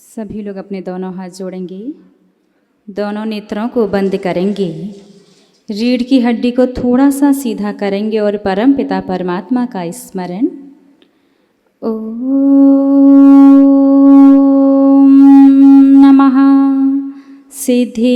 सभी लोग अपने दोनों हाथ जोड़ेंगे, दोनों नेत्रों को बंद करेंगे, रीढ़ की हड्डी को थोड़ा सा सीधा करेंगे और परम पिता परमात्मा का स्मरण। ओम नमः सिद्धेभ्यः।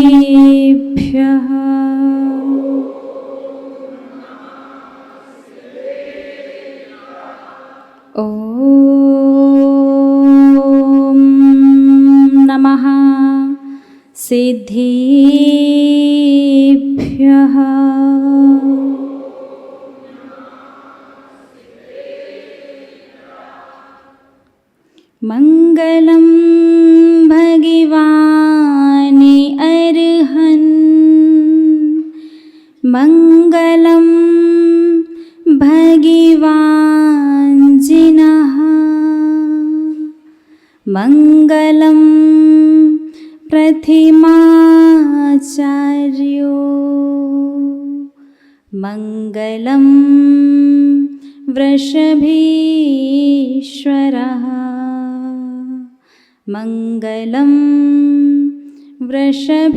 सिद्धेभ्यः। ओम नमः सिद्धेभ्यः। मंगलम भगवाने अर्हन्, मंगलम भगवाञ्जिनः, मंगलम प्रथिमाचार्यो, मंगलम वृषभेश्वरः, मंगलम वृषभेश्वरः।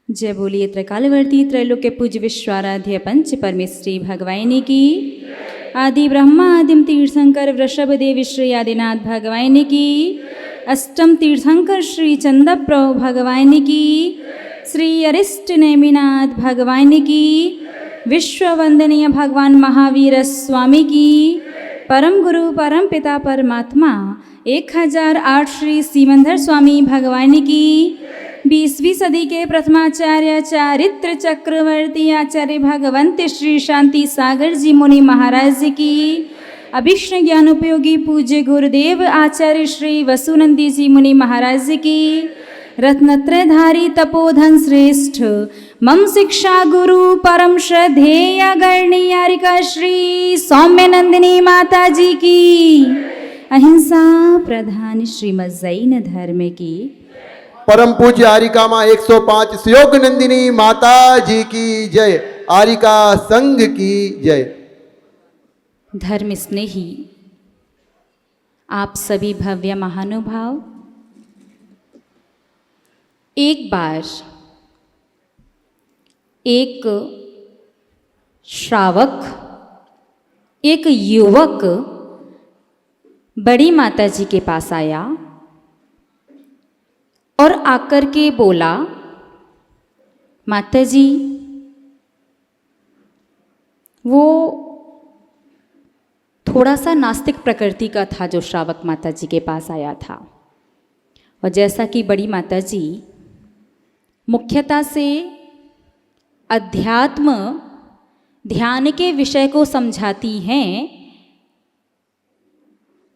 जय बोलिए त्रकालवर्ती त्रैलोक्य पूज्य विश्वाराध्य पंच परमेश्वरी भगवानी की। आदि ब्रह्मा आदिम तीर्थंकर वृषभ देवी श्री आदिनाथ भगवानी की। अष्टम तीर्थंकर श्री चंदप्रभु भगवानी की। श्री अरिष्ट नेमिनाथ भगवानी की। विश्व वंदनीय भगवान महावीर स्वामी की। परम गुरु परम पिता परमात्मा 1008 श्री सीमंधर स्वामी भगवानी की। 20वीं सदी के प्रथमाचार्य चारित्र चक्रवर्ती आचार्य भगवंत श्री शांति सागर जी मुनि महाराज जी की। अभीष्ण ज्ञान उपयोगी पूज्य गुरुदेव आचार्य श्री वसुनंदी जी मुनि महाराज जी की। रत्नत्रयधारी तपोधन श्रेष्ठ मम शिक्षा गुरु परम श्रद्धेय गणनीयारिका श्री सौम्य नंदिनी माता जी की। अहिंसा प्रधान श्रीमद जैन धर्म की। परम पूज्य आरिका माँ 105 सुयोग नंदिनी माता जी की जय। आरिका संघ की जय। धर्म स्नेही आप सभी भव्य महानुभाव, एक बार एक श्रावक, एक युवक बड़ी माता जी के पास आया और आकर के बोला, माता जी वो थोड़ा सा नास्तिक प्रकृति का था जो श्रावक माता जी के पास आया था। और जैसा कि बड़ी माता जी मुख्यतः से अध्यात्म ध्यान के विषय को समझाती हैं,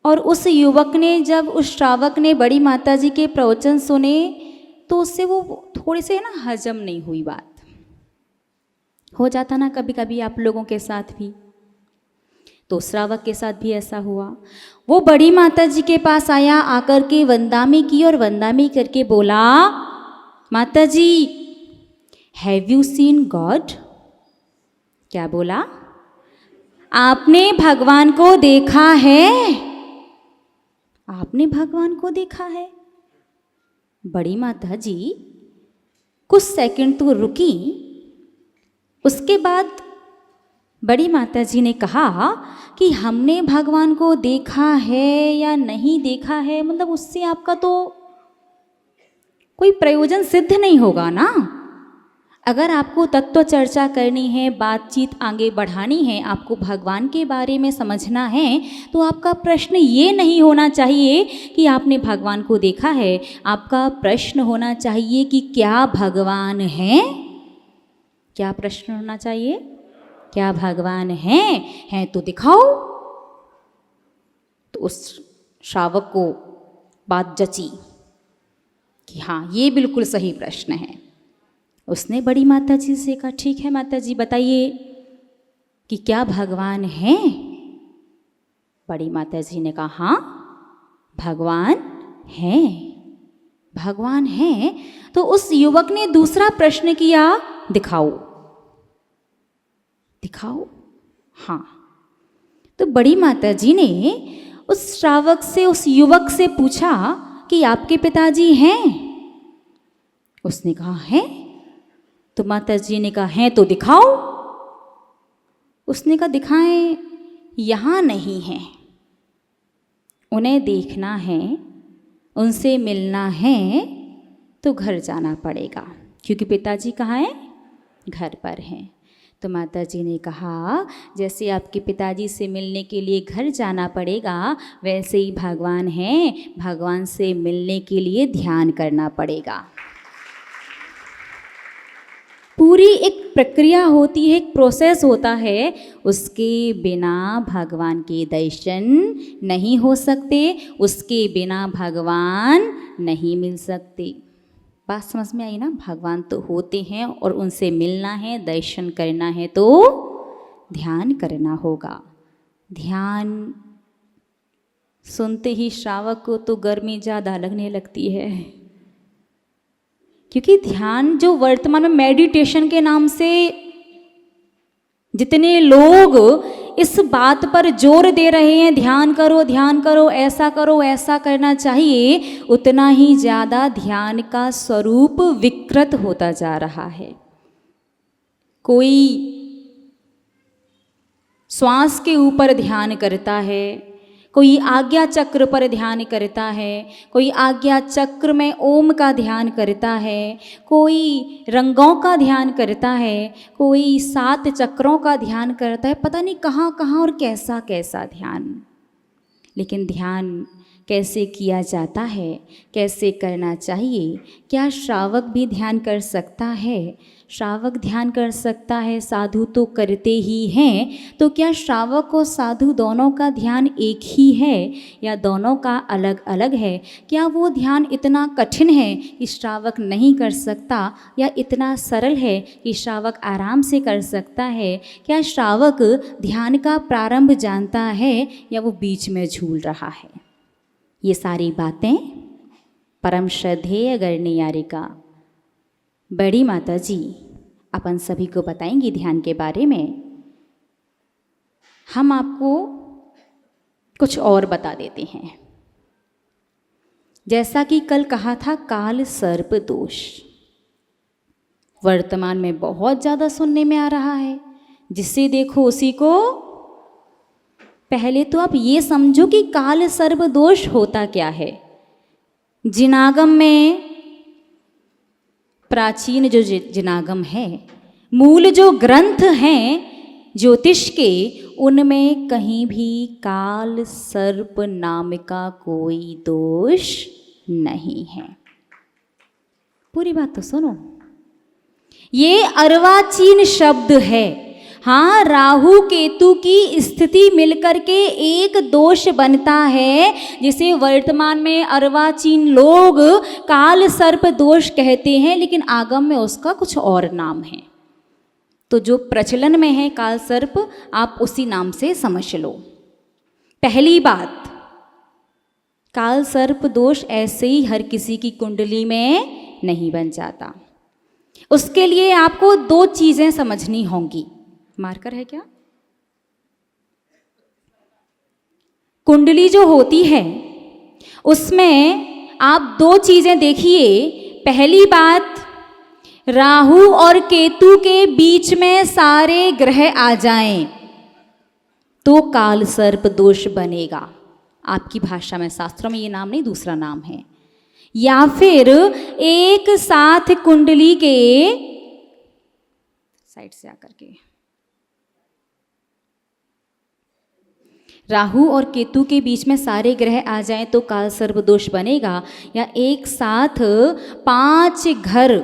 और उस युवक ने जब उस श्रावक ने बड़ी माता जी के प्रवचन सुने तो उससे वो थोड़ी से ना हजम नहीं हुई बात। हो जाता ना कभी कभी आप लोगों के साथ भी, तो श्रावक के साथ भी ऐसा हुआ। वो बड़ी माता जी के पास आया, आकर के वंदामी की और वंदामी करके बोला, माता जी हैव यू सीन गॉड? क्या बोला? आपने भगवान को देखा है? आपने भगवान को देखा है? बड़ी माता जी कुछ सेकंड तो रुकी, उसके बाद बड़ी माता जी ने कहा कि हमने भगवान को देखा है या नहीं देखा है, मतलब उससे आपका तो कोई प्रयोजन सिद्ध नहीं होगा ना। अगर आपको तत्व चर्चा करनी है, बातचीत आगे बढ़ानी है, आपको भगवान के बारे में समझना है, तो आपका प्रश्न ये नहीं होना चाहिए कि आपने भगवान को देखा है। आपका प्रश्न होना चाहिए कि क्या भगवान है? क्या प्रश्न होना चाहिए? क्या भगवान हैं तो दिखाओ। तो उस श्रावक को बात जची कि हाँ ये बिल्कुल सही प्रश्न है। उसने बड़ी माता जी से कहा, ठीक है माता जी बताइए कि क्या भगवान हैं? बड़ी माता जी ने कहा हाँ भगवान हैं, भगवान हैं। तो उस युवक ने दूसरा प्रश्न किया, दिखाओ दिखाओ। हाँ, तो बड़ी माता जी ने उस श्रावक से, उस युवक से पूछा कि आपके पिताजी हैं? उसने कहा हैं। तो माता जी ने कहा हैं तो दिखाओ। उसने कहा दिखाएं, यहाँ नहीं है, उन्हें देखना है, उनसे मिलना है तो घर जाना पड़ेगा, क्योंकि पिताजी कहाँ हैं? घर पर हैं। तो माता जी ने कहा जैसे आपके पिताजी से मिलने के लिए घर जाना पड़ेगा, वैसे ही भगवान हैं, भगवान से मिलने के लिए ध्यान करना पड़ेगा। पूरी एक प्रक्रिया होती है, एक प्रोसेस होता है, उसके बिना भगवान के दर्शन नहीं हो सकते, उसके बिना भगवान नहीं मिल सकते। बात समझ में आई ना? भगवान तो होते हैं और उनसे मिलना है, दर्शन करना है तो ध्यान करना होगा। ध्यान सुनते ही श्रावक को तो गर्मी ज़्यादा लगने लगती है, क्योंकि ध्यान जो वर्तमान में मेडिटेशन के नाम से जितने लोग इस बात पर जोर दे रहे हैं, ध्यान करो, ऐसा करो, ऐसा करना चाहिए, उतना ही ज़्यादा ध्यान का स्वरूप विकृत होता जा रहा है। कोई श्वास के ऊपर ध्यान करता है, कोई आज्ञा चक्र पर ध्यान करता है, कोई आज्ञा चक्र में ओम का ध्यान करता है, कोई रंगों का ध्यान करता है, कोई 7 चक्रों का ध्यान करता है, पता नहीं कहाँ कहाँ और कैसा कैसा ध्यान। लेकिन ध्यान कैसे किया जाता है, कैसे करना चाहिए? क्या श्रावक भी ध्यान कर सकता है? श्रावक ध्यान कर सकता है, साधु तो करते ही हैं। तो क्या श्रावक और साधु दोनों का ध्यान एक ही है या दोनों का अलग अलग है? क्या वो ध्यान इतना कठिन है कि श्रावक नहीं कर सकता, या इतना सरल है कि श्रावक आराम से कर सकता है? क्या श्रावक ध्यान का प्रारंभ जानता है या वो बीच में झूल रहा है? ये सारी बातें परम श्रद्धेय गणनियारिका बड़ी माता जी अपन सभी को बताएंगी ध्यान के बारे में। हम आपको कुछ और बता देते हैं। जैसा कि कल कहा था, काल सर्प दोष वर्तमान में बहुत ज़्यादा सुनने में आ रहा है। जिसे देखो उसी को, पहले तो आप ये समझो कि काल सर्प दोष होता क्या है। जिनागम में, प्राचीन जो जिनागम है, मूल जो ग्रंथ हैं ज्योतिष के, उनमें कहीं भी काल सर्प नाम का कोई दोष नहीं है। पूरी बात तो सुनो, ये अर्वाचीन शब्द है। हाँ, राहु केतु की स्थिति मिलकर के एक दोष बनता है, जिसे वर्तमान में अर्वाचीन लोग काल सर्प दोष कहते हैं, लेकिन आगम में उसका कुछ और नाम है। तो जो प्रचलन में है काल सर्प, आप उसी नाम से समझ लो। पहली बात, काल सर्प दोष ऐसे ही हर किसी की कुंडली में नहीं बन जाता। उसके लिए आपको 2 चीजें समझनी होंगी। मार्कर है क्या? कुंडली जो होती है उसमें आप 2 चीजें देखिए। पहली बात, राहु और केतु के बीच में सारे ग्रह आ जाएं तो काल सर्प दोष बनेगा। आपकी भाषा में, शास्त्रों में ये नाम नहीं, दूसरा नाम है। या फिर एक साथ कुंडली के साइड से आकर के राहु और केतु के बीच में सारे ग्रह आ जाएं तो काल सर्प दोष बनेगा। या एक साथ 5 घर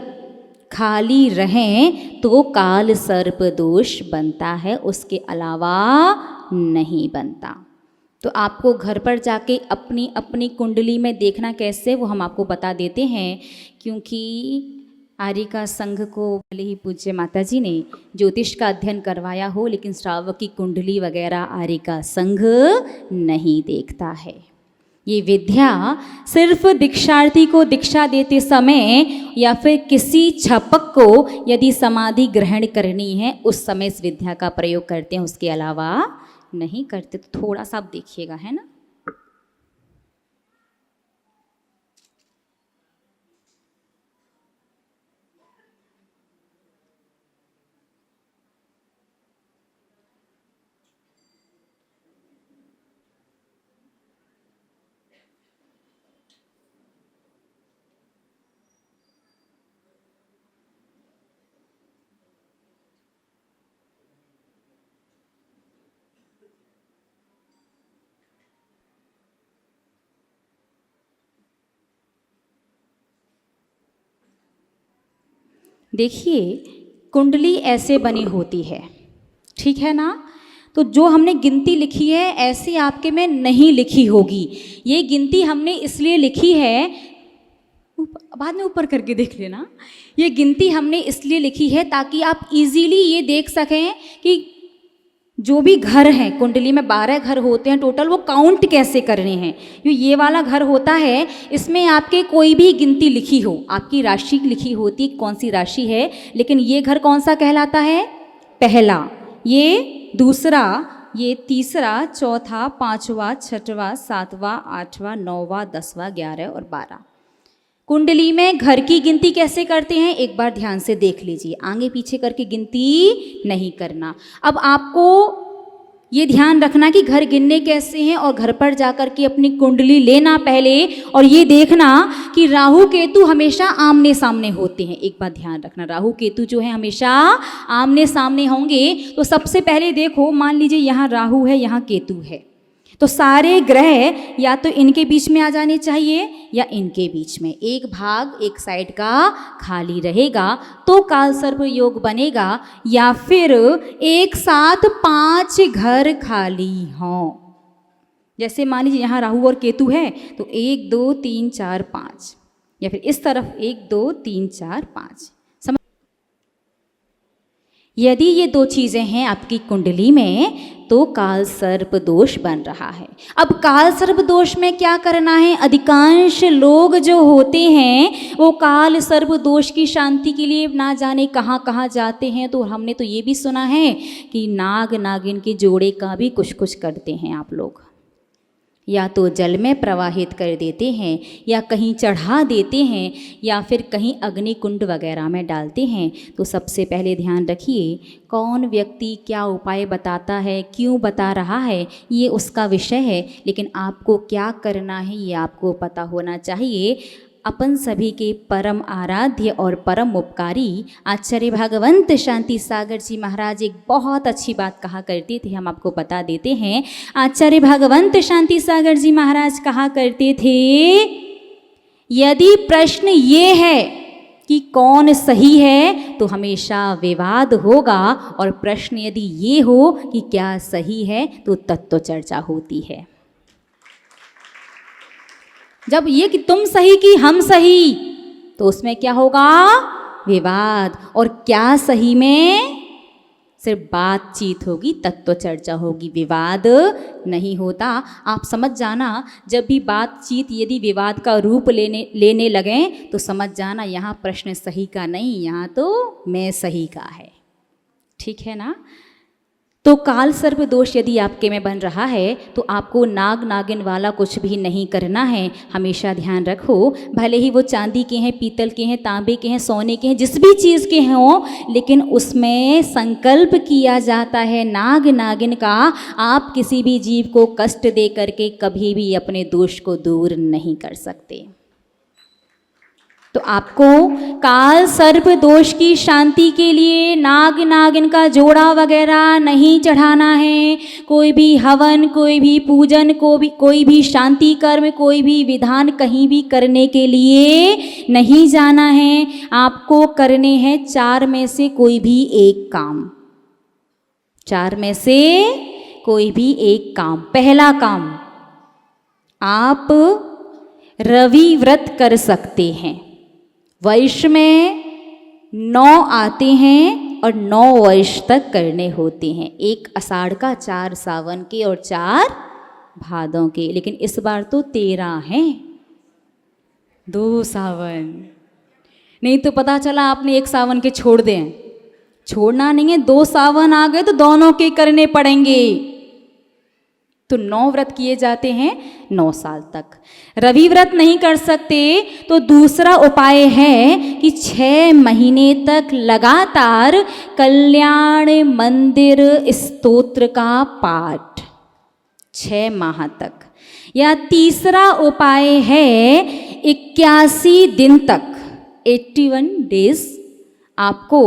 खाली रहें तो काल सर्प दोष बनता है, उसके अलावा नहीं बनता। तो आपको घर पर जाके अपनी अपनी कुंडली में देखना कैसे, वो हम आपको बता देते हैं। क्योंकि आरिका संघ को भले ही पूज्य माता जी ने ज्योतिष का अध्ययन करवाया हो, लेकिन श्रावक की कुंडली वगैरह आरिका संघ नहीं देखता है। ये विद्या सिर्फ दीक्षार्थी को दीक्षा देते समय या फिर किसी छपक को यदि समाधि ग्रहण करनी है उस समय इस विद्या का प्रयोग करते हैं, उसके अलावा नहीं करते। तो थोड़ा सा आप देखिएगा, है ना। देखिए, कुंडली ऐसे बनी होती है, ठीक है ना। तो जो हमने गिनती लिखी है ऐसे आपके में नहीं लिखी होगी। ये गिनती हमने इसलिए लिखी है, बाद में ऊपर करके देख लेना। ये गिनती हमने इसलिए लिखी है ताकि आप इजीली ये देख सकें कि जो भी घर हैं, कुंडली में 12 घर होते हैं टोटल, वो काउंट कैसे करने हैं। ये वाला घर होता है, इसमें आपके कोई भी गिनती लिखी हो, आपकी राशि लिखी होती कौन सी राशि है, लेकिन ये घर कौन सा कहलाता है, पहला, ये दूसरा, ये तीसरा, चौथा, पांचवा, छठवां, सातवां, आठवां, 9वां, 10वां, 11 और 12। कुंडली में घर की गिनती कैसे करते हैं एक बार ध्यान से देख लीजिए, आगे पीछे करके गिनती नहीं करना। अब आपको ये ध्यान रखना कि घर गिनने कैसे हैं, और घर पर जाकर के अपनी कुंडली लेना पहले, और ये देखना कि राहु केतु हमेशा आमने सामने होते हैं। एक बात ध्यान रखना, राहु केतु जो है हमेशा आमने सामने होंगे। तो सबसे पहले देखो, मान लीजिए यहाँ राहु है, यहाँ केतु है, तो सारे ग्रह या तो इनके बीच में आ जाने चाहिए या इनके बीच में, एक भाग एक साइड का खाली रहेगा तो काल सर्प योग बनेगा, या फिर एक साथ 5 घर खाली हों। जैसे मान लीजिए यहाँ राहु और केतु है तो 1 2 3 4 5, या फिर इस तरफ 1 2 3 4 5। यदि ये 2 चीज़ें हैं आपकी कुंडली में तो काल सर्प दोष बन रहा है। अब काल सर्प दोष में क्या करना है, अधिकांश लोग जो होते हैं वो काल सर्प दोष की शांति के लिए ना जाने कहाँ कहाँ जाते हैं। तो हमने तो ये भी सुना है कि नाग नागिन के जोड़े का भी कुछ कुछ करते हैं आप लोग, या तो जल में प्रवाहित कर देते हैं, या कहीं चढ़ा देते हैं, या फिर कहीं अग्नि कुंड वगैरह में डालते हैं। तो सबसे पहले ध्यान रखिए, कौन व्यक्ति क्या उपाय बताता है, क्यों बता रहा है, ये उसका विषय है, लेकिन आपको क्या करना है ये आपको पता होना चाहिए। अपन सभी के परम आराध्य और परम उपकारी आचार्य भगवंत शांति सागर जी महाराज एक बहुत अच्छी बात कहा करते थे, हम आपको बता देते हैं। आचार्य भगवंत शांति सागर जी महाराज कहा करते थे, यदि प्रश्न ये है कि कौन सही है तो हमेशा विवाद होगा, और प्रश्न यदि ये हो कि क्या सही है तो तत्व चर्चा होती है। जब ये कि तुम सही कि हम सही, तो उसमें क्या होगा, विवाद। और क्या सही में सिर्फ बातचीत होगी, तत्व चर्चा होगी, विवाद नहीं होता। आप समझ जाना, जब भी बातचीत यदि विवाद का रूप लेने लगें तो समझ जाना यहाँ प्रश्न सही का नहीं, यहाँ तो मैं सही का है, ठीक है ना। तो काल सर्प दोष यदि आपके में बन रहा है तो आपको नाग नागिन वाला कुछ भी नहीं करना है। हमेशा ध्यान रखो, भले ही वो चांदी के हैं, पीतल के हैं, तांबे के हैं, सोने के हैं, जिस भी चीज़ के हों, लेकिन उसमें संकल्प किया जाता है नाग नागिन का। आप किसी भी जीव को कष्ट दे करके कभी भी अपने दोष को दूर नहीं कर सकते। तो आपको काल सर्प दोष की शांति के लिए नाग नागिन का जोड़ा वगैरह नहीं चढ़ाना है। कोई भी हवन, कोई भी पूजन, कोई भी शांति कर्म, कोई भी विधान कहीं भी करने के लिए नहीं जाना है। आपको करने हैं 4 में से कोई भी एक काम, 4 में से कोई भी एक काम। पहला काम, आप रवि व्रत कर सकते हैं। वर्ष में 9 आते हैं और 9 वर्ष तक करने होते हैं, 1 आषाढ़ का, 4 सावन के और 4 भादों के। लेकिन इस बार तो 13 हैं, 2 सावन। नहीं तो पता चला आपने 1 सावन के छोड़ दें, छोड़ना नहीं है, 2 सावन आ गए तो दोनों के करने पड़ेंगे। तो 9 व्रत किए जाते हैं 9 साल तक। रवि व्रत नहीं कर सकते तो दूसरा उपाय है कि 6 महीने तक लगातार कल्याण मंदिर स्तोत्र का पाठ 6 माह तक। या तीसरा उपाय है 81 दिन तक, 81 डेज आपको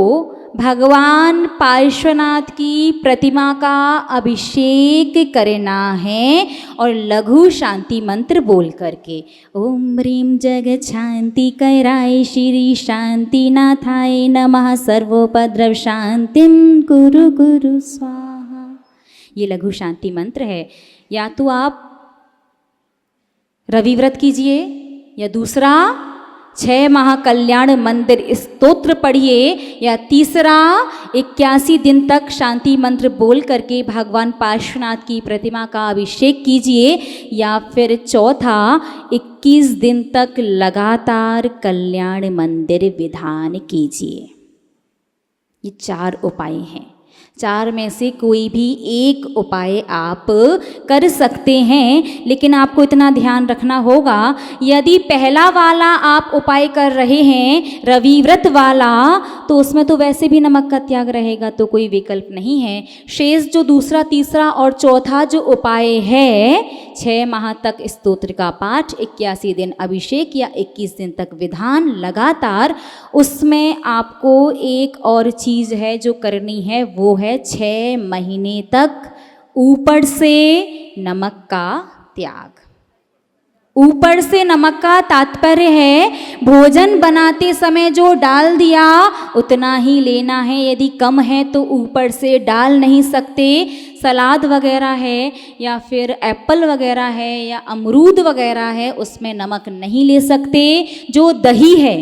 भगवान पार्श्वनाथ की प्रतिमा का अभिषेक करना है और लघु शांति मंत्र बोल करके ओम ह्रीं जगत शांति कराय श्री शांति नाथाय नमः सर्वोपद्रव शांतिम कुरु कुरु स्वाहा। ये लघु शांति मंत्र है। या तो आप रवि व्रत कीजिए या दूसरा 6 माह कल्याण मंदिर स्तोत्र पढ़िए, या तीसरा 81 दिन तक शांति मंत्र बोल करके भगवान पार्श्वनाथ की प्रतिमा का अभिषेक कीजिए, या फिर चौथा 21 दिन तक लगातार कल्याण मंदिर विधान कीजिए। ये 4 उपाय हैं। 4 में से कोई भी एक उपाय आप कर सकते हैं, लेकिन आपको इतना ध्यान रखना होगा, यदि पहला वाला आप उपाय कर रहे हैं रवि व्रत वाला, तो उसमें तो वैसे भी नमक का त्याग रहेगा, तो कोई विकल्प नहीं है। शेष जो दूसरा, तीसरा और चौथा जो उपाय है 6 माह तक स्तोत्र का पाठ, 81 दिन अभिषेक या 21 दिन तक विधान लगातार, उसमें आपको एक और चीज़ है जो करनी है, वो है 6 महीने तक ऊपर से नमक का त्याग। ऊपर से नमक का तात्पर्य है भोजन बनाते समय जो डाल दिया उतना ही लेना है, यदि कम है तो ऊपर से डाल नहीं सकते। सलाद वगैरह है या फिर एप्पल वगैरह है या अमरूद वगैरह है, उसमें नमक नहीं ले सकते। जो दही है,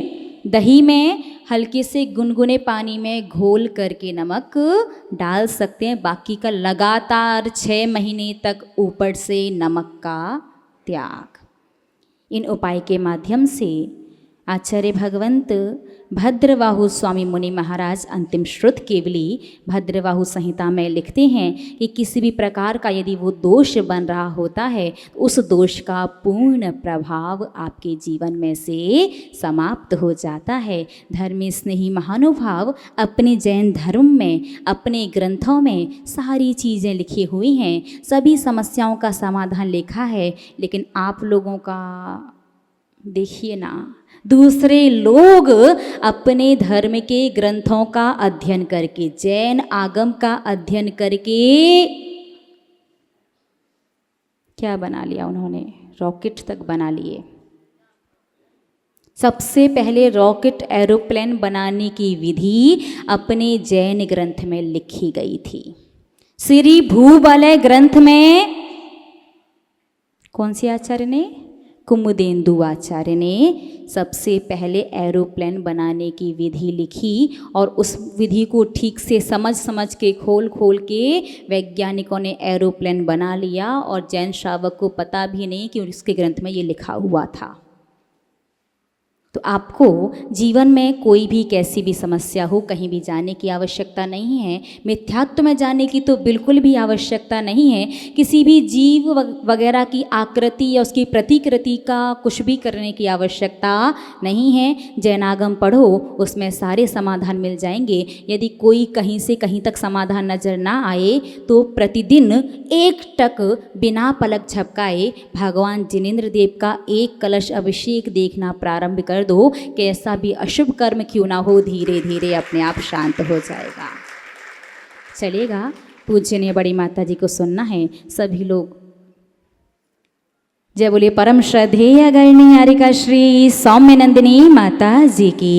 दही में हल्के से गुनगुने पानी में घोल करके नमक डाल सकते हैं, बाकी का लगातार 6 महीने तक ऊपर से नमक का त्याग। इन उपाय के माध्यम से आचार्य भगवंत भद्रवाहु स्वामी मुनि महाराज अंतिम श्रुत केवली भद्रवाहु संहिता में लिखते हैं कि किसी भी प्रकार का यदि वो दोष बन रहा होता है, उस दोष का पूर्ण प्रभाव आपके जीवन में से समाप्त हो जाता है। धर्मी स्नेही महानुभाव अपने जैन धर्म में, अपने ग्रंथों में सारी चीज़ें लिखी हुई हैं, सभी समस्याओं का समाधान लिखा है, लेकिन आप लोगों का देखिए ना, दूसरे लोग अपने धर्म के ग्रंथों का अध्ययन करके, जैन आगम का अध्ययन करके क्या बना लिया उन्होंने, रॉकेट तक बना लिए। सबसे पहले रॉकेट एरोप्लेन बनाने की विधि अपने जैन ग्रंथ में लिखी गई थी। श्री भूबलय ग्रंथ में कौन सी आचार्य ने, कुमुदेंदु आचार्य ने सबसे पहले एरोप्लेन बनाने की विधि लिखी, और उस विधि को ठीक से समझ के खोल के वैज्ञानिकों ने एरोप्लेन बना लिया, और जैन श्रावक को पता भी नहीं कि उसके ग्रंथ में ये लिखा हुआ था। तो आपको जीवन में कोई भी कैसी भी समस्या हो, कहीं भी जाने की आवश्यकता नहीं है, मिथ्यात्व में जाने की तो बिल्कुल भी आवश्यकता नहीं है, किसी भी जीव वगैरह की आकृति या उसकी प्रतिकृति का कुछ भी करने की आवश्यकता नहीं है। जैनागम पढ़ो, उसमें सारे समाधान मिल जाएंगे। यदि कोई कहीं से कहीं तक समाधान नजर ना आए तो प्रतिदिन 1 टक बिना पलक झपकाए भगवान जिनेंद्र देव का 1 कलश अभिषेक देखना प्रारंभ कर दो। कैसा भी अशुभ कर्म क्यों ना हो, धीरे धीरे अपने आप शांत हो जाएगा। चलेगा, पूजनीय बड़ी माता जी को सुनना है। सभी लोग जय बोलिए परम श्रद्धेय गणनी हारिका श्री सौम्य नंदिनी माता जी की।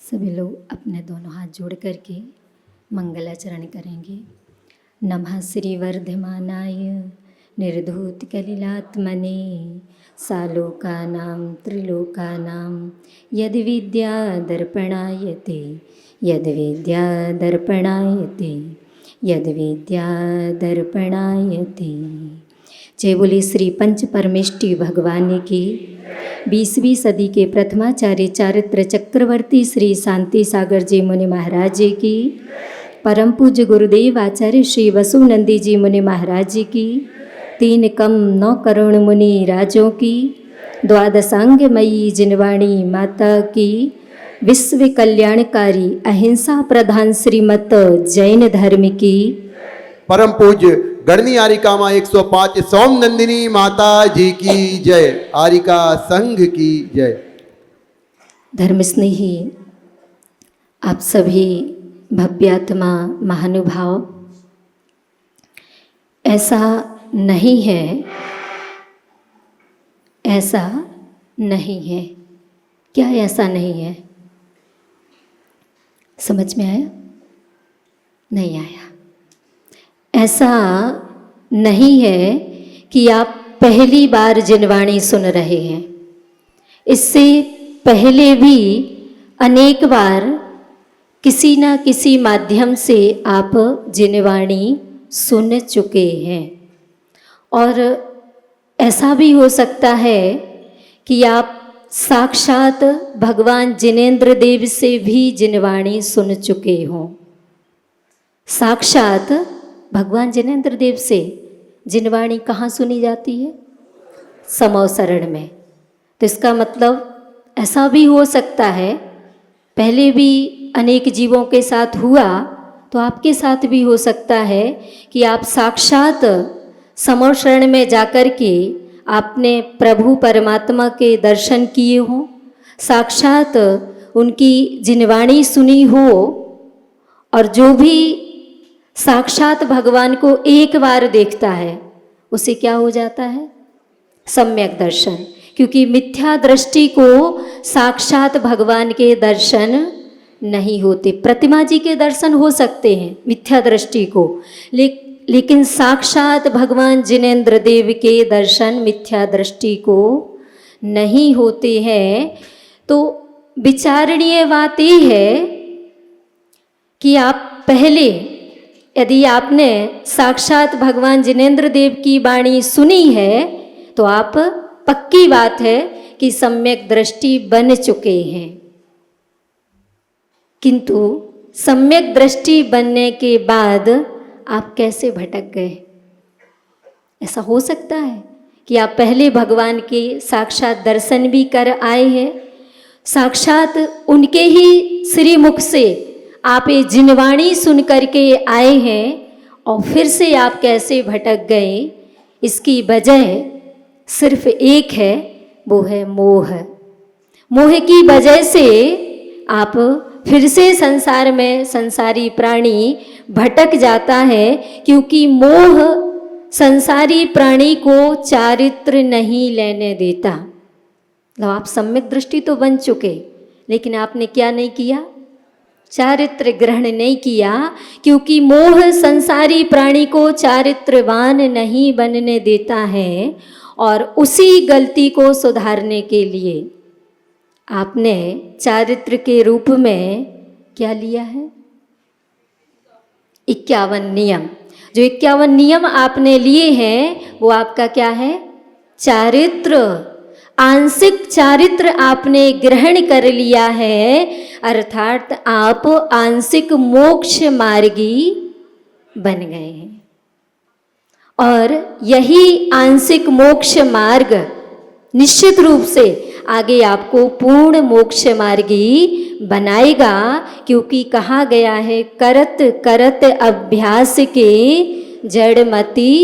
सभी लोग अपने दोनों हाथ जोड़ करके मंगलाचरण करेंगे। नमः श्री वर्धमानाय निर्धूत कलिलात्मने सालोकानां त्रिलोकानां यद् विद्या दर्पणायते यद् विद्या दर्पणायते यद् विद्या दर्पणायते। जय बोले श्री पंच परमेष्टि भगवान की। 20वीं सदी के प्रथमाचार्य चारित्र चक्रवर्ती श्री शांति सागर जी मुनि महाराज जी की, परम पूज्य गुरुदेव आचार्य श्री वसुनंदी जी मुनि महाराज जी की, 3 कम 9 करोड़ मुनि राजों की, द्वादशांगमयी जिनवाणी माता की, विश्व कल्याणकारी अहिंसा प्रधान श्रीमत जैन धर्म की, परम पूज्य गणनी आरिका माँ 105 सोम नंदिनी माता जी की जय। आरिका संघ की जय। धर्मस्नेही आप सभी भव्यात्मा महानुभाव, ऐसा नहीं है, ऐसा नहीं है। क्या ऐसा नहीं है? समझ में आया? नहीं आया। ऐसा नहीं है कि आप पहली बार जिनवाणी सुन रहे हैं। इससे पहले भी अनेक बार किसी न किसी माध्यम से आप जिनवाणी सुन चुके हैं। और ऐसा भी हो सकता है कि आप साक्षात भगवान जिनेंद्र देव से भी जिनवाणी सुन चुके हों। साक्षात भगवान जिनेंद्र देव से जिनवाणी कहाँ सुनी जाती है? समवसरण में। तो इसका मतलब ऐसा भी हो सकता है, पहले भी अनेक जीवों के साथ हुआ तो आपके साथ भी हो सकता है कि आप साक्षात समवसरण में जाकर के आपने प्रभु परमात्मा के दर्शन किए हों, साक्षात उनकी जिनवाणी सुनी हो। और जो भी साक्षात भगवान को एक बार देखता है उसे क्या हो जाता है? सम्यक दर्शन। क्योंकि मिथ्या दृष्टि को साक्षात भगवान के दर्शन नहीं होते। प्रतिमा जी के दर्शन हो सकते हैं मिथ्या दृष्टि को, लेकिन साक्षात भगवान जिनेंद्र देव के दर्शन मिथ्या दृष्टि को नहीं होते हैं। तो विचारणीय बात ये है कि आप पहले, यदि आपने साक्षात भगवान जिनेंद्र देव की वाणी सुनी है तो आप पक्की बात है कि सम्यक दृष्टि बन चुके हैं। किंतु सम्यक दृष्टि बनने के बाद आप कैसे भटक गए? ऐसा हो सकता है कि आप पहले भगवान के साक्षात दर्शन भी कर आए हैं, साक्षात उनके ही श्रीमुख से आप ये जिनवाणी सुन करके आए हैं और फिर से आप कैसे भटक गए? इसकी वजह सिर्फ एक है, वो है मोह। मोह की वजह से आप फिर से संसार में, संसारी प्राणी भटक जाता है, क्योंकि मोह संसारी प्राणी को चारित्र नहीं लेने देता। मतलब आप सम्यक दृष्टि तो बन चुके, लेकिन आपने क्या नहीं किया? चारित्र ग्रहण नहीं किया, क्योंकि मोह संसारी प्राणी को चारित्रवान नहीं बनने देता है। और उसी गलती को सुधारने के लिए आपने चारित्र के रूप में क्या लिया है? 51 नियम। जो 51 नियम आपने लिए हैं वो आपका क्या है? चारित्र। आंशिक चारित्र आपने ग्रहण कर लिया है, अर्थात आप आंशिक मोक्ष मार्गी बन गए हैं। और यही आंशिक मोक्ष मार्ग निश्चित रूप से आगे आपको पूर्ण मोक्ष मार्गी बनाएगा, क्योंकि कहा गया है करत करत अभ्यास के जड़मति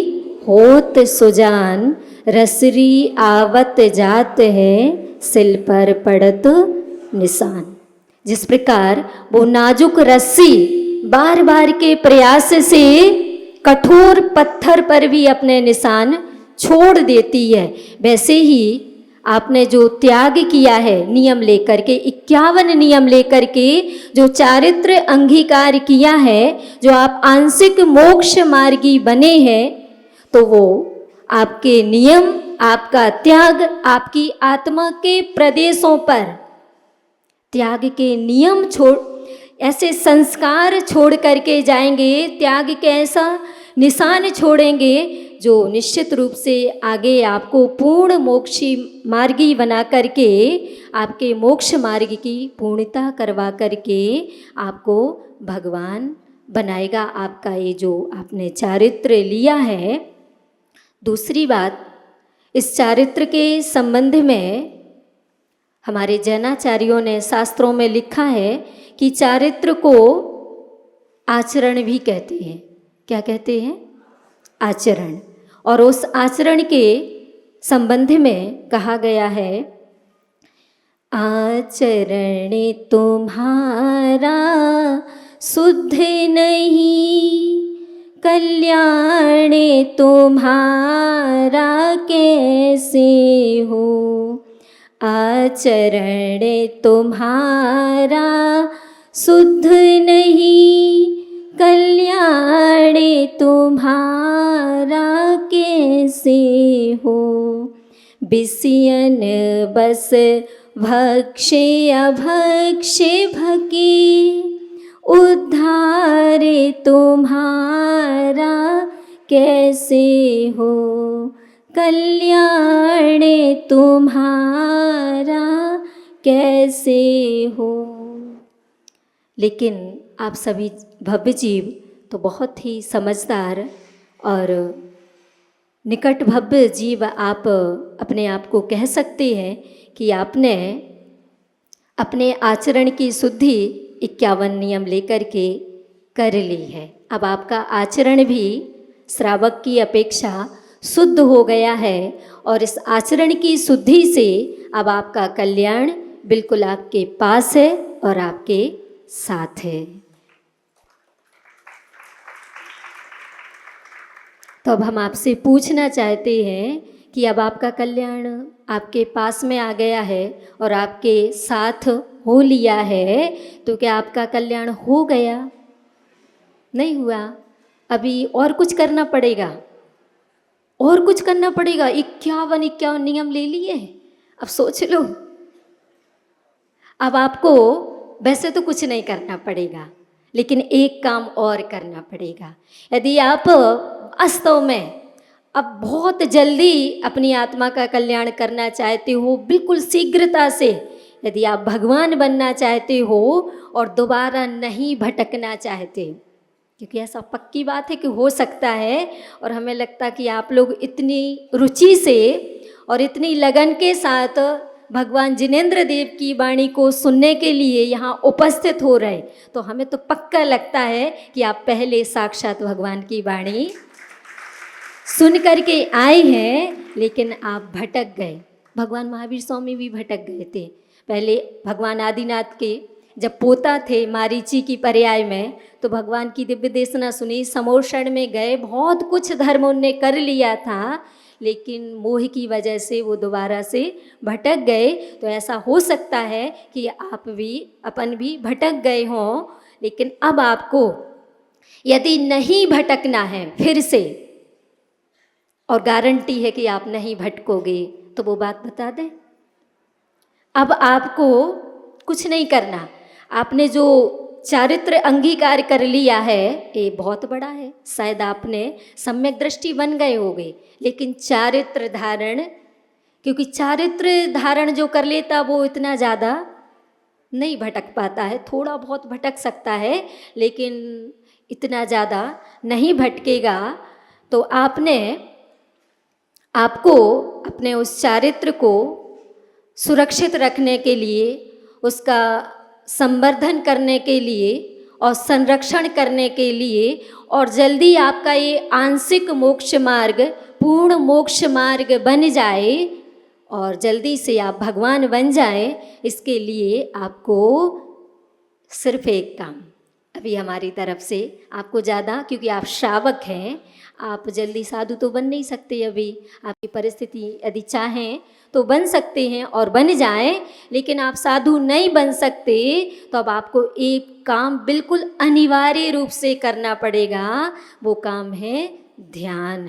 होत सुजान, रसरी आवत जात है सिल पर पड़त निशान। जिस प्रकार वो नाजुक रस्सी बार बार के प्रयास से कठोर पत्थर पर भी अपने निशान छोड़ देती है, वैसे ही आपने जो त्याग किया है नियम लेकर के, 51 नियम लेकर के जो चारित्र अंगीकार किया है, जो आप आंशिक मोक्ष मार्गी बने हैं, तो वो आपके नियम, आपका त्याग, आपकी आत्मा के प्रदेशों पर त्याग के नियम छोड़, ऐसे संस्कार छोड़ करके जाएंगे, त्याग के ऐसा निशान छोड़ेंगे जो निश्चित रूप से आगे आपको पूर्ण मोक्षी मार्गी बना करके, आपके मोक्ष मार्ग की पूर्णता करवा करके आपको भगवान बनाएगा। आपका ये जो आपने चारित्र लिया है। दूसरी बात, इस चारित्र के संबंध में हमारे जैनाचार्यों ने शास्त्रों में लिखा है कि चारित्र को आचरण भी कहते हैं। क्या कहते हैं? आचरण। और उस आचरण के संबंध में कहा गया है, आचरण तुम्हारा शुद्ध नहीं, कल्याण तुम्हारा कैसे हो। आचरण तुम्हारा शुद्ध नहीं, कल्याण तुम्हारा कैसे हो। बिसियन बस भक्ष्य अभक्ष्य भके, उद्धार तुम्हारा कैसे हो। कल्याण तुम्हारा कैसे हो। लेकिन आप सभी भव्य जीव तो बहुत ही समझदार और निकट भव्य जीव आप अपने आप को कह सकते हैं कि आपने अपने आचरण की शुद्धि 51 नियम लेकर के कर ली है। अब आपका आचरण भी श्रावक की अपेक्षा शुद्ध हो गया है और इस आचरण की शुद्धि से अब आपका कल्याण बिल्कुल आपके पास है और आपके साथ है। तो अब हम आपसे पूछना चाहते हैं कि अब आपका कल्याण आपके पास में आ गया है और आपके साथ हो लिया है, तो क्या आपका कल्याण हो गया? नहीं हुआ। अभी और कुछ करना पड़ेगा, और कुछ करना पड़ेगा। 51 नियम ले लिए, अब सोच लो। अब आपको वैसे तो कुछ नहीं करना पड़ेगा, लेकिन एक काम और करना पड़ेगा। यदि आप वास्तव में अब बहुत जल्दी अपनी आत्मा का कल्याण करना चाहते हो, बिल्कुल शीघ्रता से, यदि आप भगवान बनना चाहते हो और दोबारा नहीं भटकना चाहते, क्योंकि ऐसा पक्की बात है कि हो सकता है, और हमें लगता कि आप लोग इतनी रुचि से और इतनी लगन के साथ भगवान जिनेंद्र देव की वाणी को सुनने के लिए यहाँ उपस्थित हो रहे, तो हमें तो पक्का लगता है कि आप पहले साक्षात भगवान की वाणी सुन करके आए हैं, लेकिन आप भटक गए। भगवान महावीर स्वामी भी भटक गए थे। पहले भगवान आदिनाथ के जब पोता थे मारीची की पर्याय में, तो भगवान की दिव्य देशना सुनी, समोषण में गए, बहुत कुछ धर्म उनने कर लिया था, लेकिन मोह की वजह से वो दोबारा से भटक गए। तो ऐसा हो सकता है कि आप भी अपन भी भटक गए हों, लेकिन अब आपको यदि नहीं भटकना है फिर से, और गारंटी है कि आप नहीं भटकोगे, तो वो बात बता दें। अब आपको कुछ नहीं करना। आपने जो चारित्र अंगीकार कर लिया है ये बहुत बड़ा है, शायद आपने सम्यक दृष्टि बन गए होगे, लेकिन चारित्र धारण, क्योंकि चारित्र धारण जो कर लेता वो इतना ज़्यादा नहीं भटक पाता है, थोड़ा बहुत भटक सकता है, लेकिन इतना ज़्यादा नहीं भटकेगा। तो आपको अपने उस चारित्र को सुरक्षित रखने के लिए, उसका संवर्धन करने के लिए और संरक्षण करने के लिए, और जल्दी आपका ये आंशिक मोक्ष मार्ग पूर्ण मोक्ष मार्ग बन जाए और जल्दी से आप भगवान बन जाएं, इसके लिए आपको सिर्फ एक काम अभी हमारी तरफ से आपको ज़्यादा, क्योंकि आप श्रावक हैं, आप जल्दी साधु तो बन नहीं सकते। अभी आपकी परिस्थिति यदि चाहें तो बन सकते हैं और बन जाएं, लेकिन आप साधु नहीं बन सकते, तो अब आपको एक काम बिल्कुल अनिवार्य रूप से करना पड़ेगा। वो काम है ध्यान।